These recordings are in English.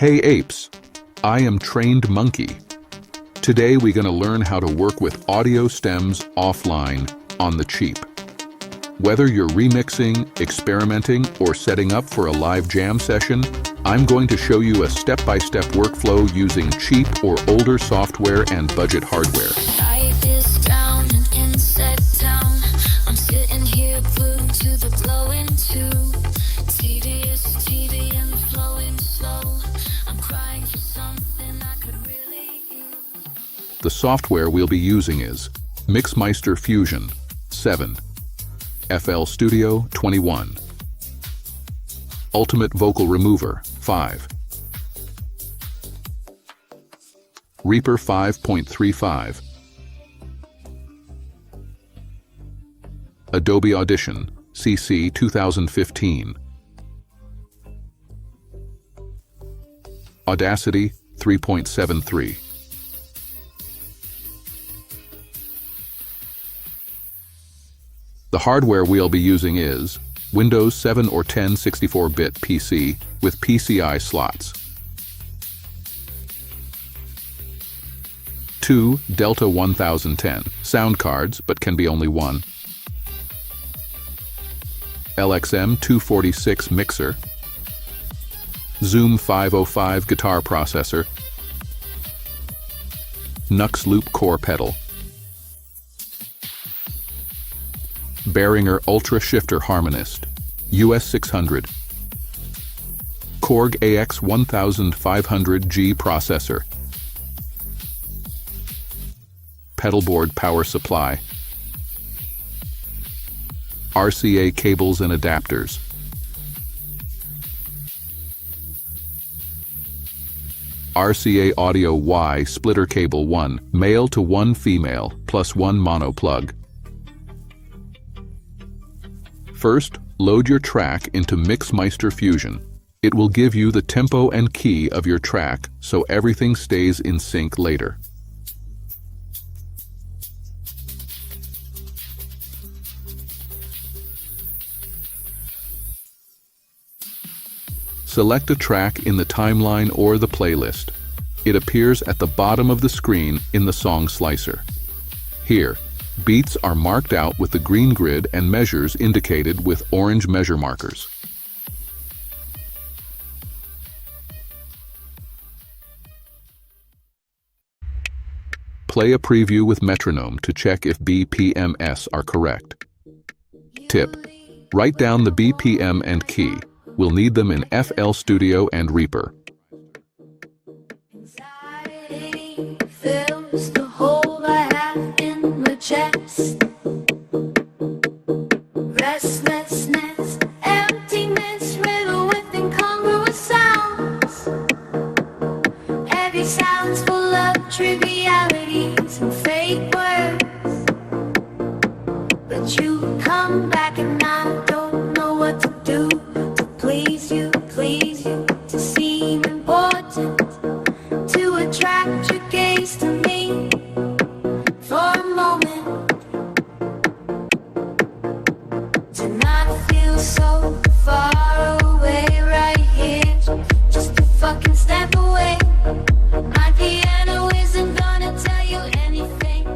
Hey apes, I am Trained Monkey. Today we're gonna learn how to work with audio stems offline on the cheap. Whether you're remixing, experimenting, or setting up for a live jam session, I'm going to show you a step-by-step workflow using cheap or older software and budget hardware. Life is down and inside town. I'm sitting here glued to the glowing tube. TV and flowing slow. I'm crying for something I could really use. The software we'll be using is Mixmeister Fusion 7, FL Studio 21, Ultimate Vocal Remover 5, Reaper 5.35, Adobe Audition CC 2015, Audacity 3.73. The hardware we'll be using is Windows 7 or 10 64-bit PC with PCI slots. 2 Delta 1010 sound cards, but can be only one. LXM 246 mixer. Zoom 505 guitar processor. Nux Loop core pedal. Behringer Ultra Shifter Harmonist, US 600. Korg AX 1500G processor. Pedalboard power supply. RCA cables and adapters. RCA Audio Y splitter cable 1, male to 1 female, plus 1 mono plug. First, load your track into Mixmeister Fusion. It will give you the tempo and key of your track so everything stays in sync later. Select a track in the timeline or the playlist. It appears at the bottom of the screen in the song slicer. Here, beats are marked out with the green grid and measures indicated with orange measure markers. Play a preview with metronome to check if BPMs are correct. Tip: write down the BPM and key. We'll need them in FL Studio and Reaper. Anxiety fills the hole I have in my chest. Restlessness, emptiness, riddled with incongruous sounds. Every sound's full of trivialities and fake words. But you come back and I don't know what to do. Please you, to seem important, to attract your gaze to me for a moment, to not feel so far away right here, just a fucking step away. My piano isn't gonna tell you anything.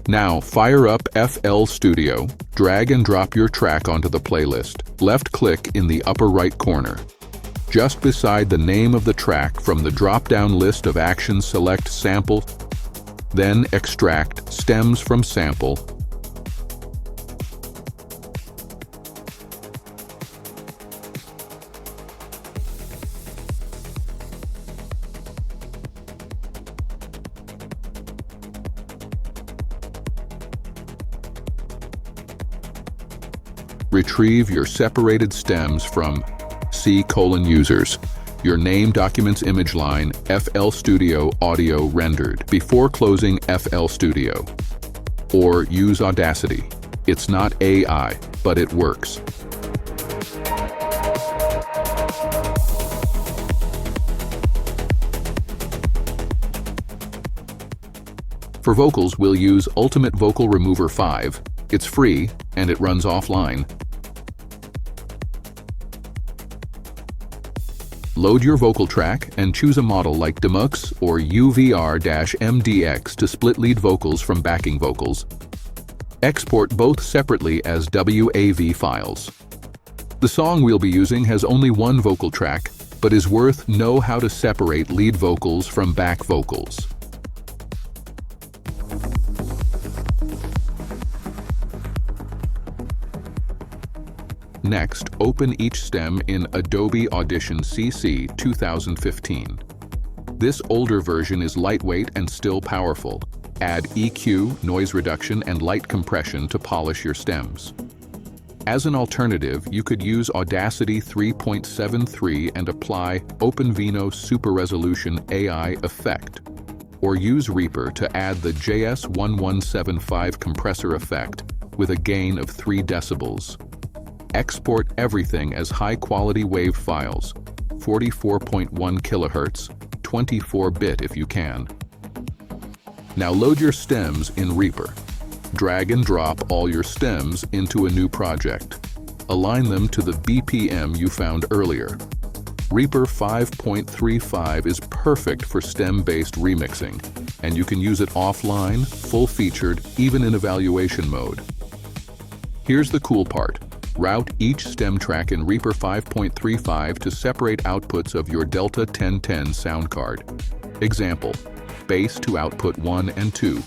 Now fire up FL Studio, drag and drop your track onto the playlist. Left-click in the upper right corner. Just beside the name of the track from the drop-down list of actions, select Sample, then extract Stems from Sample. Retrieve your separated stems from C:users. Your name documents image line FL Studio audio rendered before closing FL Studio. Or use Audacity. It's not AI, but it works. For vocals, we'll use Ultimate Vocal Remover 5. It's free, and it runs offline. Load your vocal track and choose a model like Demux or UVR-MDX to split lead vocals from backing vocals. Export both separately as WAV files. The song we'll be using has only one vocal track, but is worth know how to separate lead vocals from back vocals. Next, open each stem in Adobe Audition CC 2015. This older version is lightweight and still powerful. Add EQ, noise reduction, and light compression to polish your stems. As an alternative, you could use Audacity 3.73 and apply OpenVino Super Resolution AI effect, or use Reaper to add the JS1175 compressor effect with a gain of 3 decibels. Export everything as high-quality WAV files, 44.1 kHz, 24-bit if you can. Now load your stems in Reaper. Drag and drop all your stems into a new project. Align them to the BPM you found earlier. Reaper 5.35 is perfect for stem-based remixing, and you can use it offline, full-featured, even in evaluation mode. Here's the cool part. Route each stem track in Reaper 5.35 to separate outputs of your Delta 1010 sound card. Example, bass to output 1 and 2.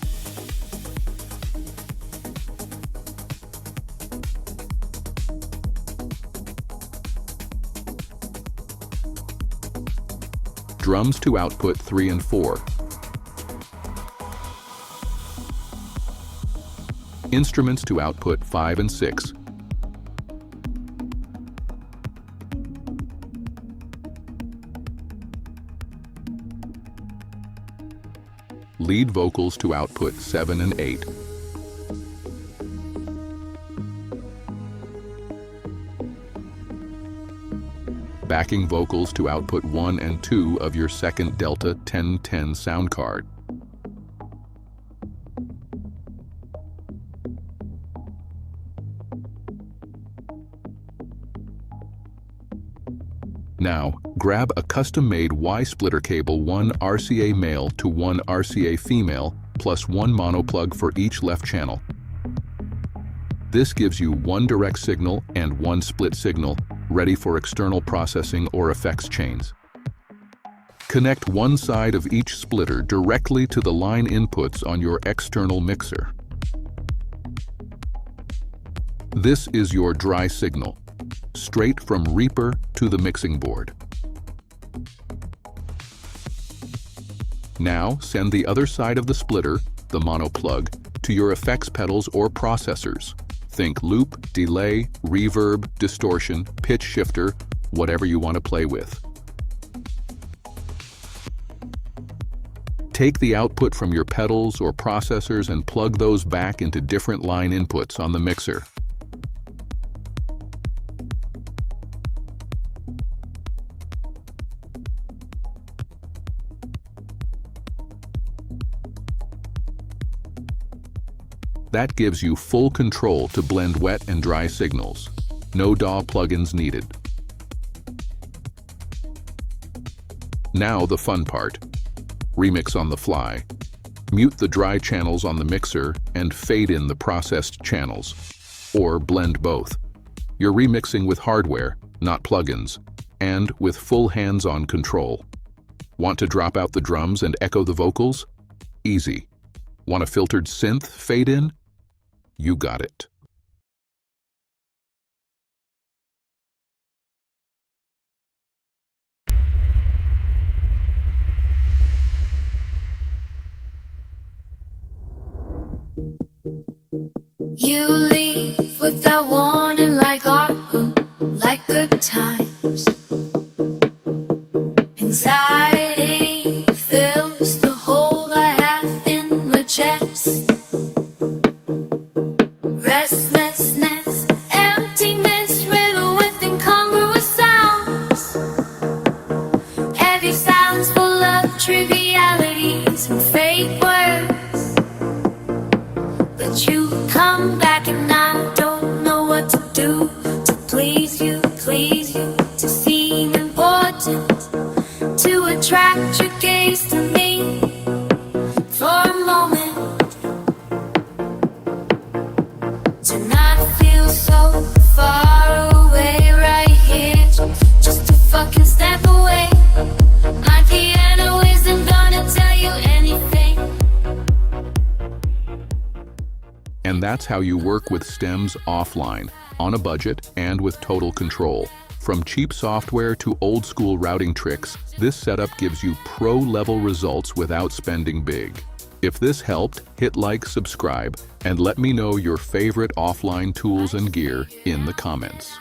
Drums to output 3 and 4. Instruments to output 5 and 6. Lead vocals to output 7 and 8. Backing vocals to output 1 and 2 of your second Delta 1010 sound card. Now, grab a custom-made Y-splitter cable 1 RCA male to 1 RCA female plus 1 mono plug for each left channel. This gives you 1 direct signal and 1 split signal, ready for external processing or effects chains. Connect one side of each splitter directly to the line inputs on your external mixer. This is your dry signal, straight from Reaper to the mixing board. Now send the other side of the splitter, the mono plug, to your effects pedals or processors. Think loop, delay, reverb, distortion, pitch shifter, whatever you want to play with. Take the output from your pedals or processors and plug those back into different line inputs on the mixer. That gives you full control to blend wet and dry signals. No DAW plugins needed. Now the fun part. Remix on the fly. Mute the dry channels on the mixer and fade in the processed channels. Or blend both. You're remixing with hardware, not plugins, and with full hands-on control. Want to drop out the drums and echo the vocals? Easy. Want a filtered synth fade in? You got it. You leave without warning, like autumn, like good times. Anxiety fills the hole I have in my chest. Restlessness, emptiness, riddled with incongruous sounds. Heavy sounds full of trivialities and fake words. But you come back and I don't know what to do to please you, to seem important, to attract your gaze to me for a moment, to not feel so far away right here, just to fucking step away. My piano isn't gonna tell you anything. And that's how you work with stems offline, on a budget, and with total control. From cheap software to old-school routing tricks, this setup gives you pro-level results without spending big. If this helped, hit like, subscribe, and let me know your favorite offline tools and gear in the comments.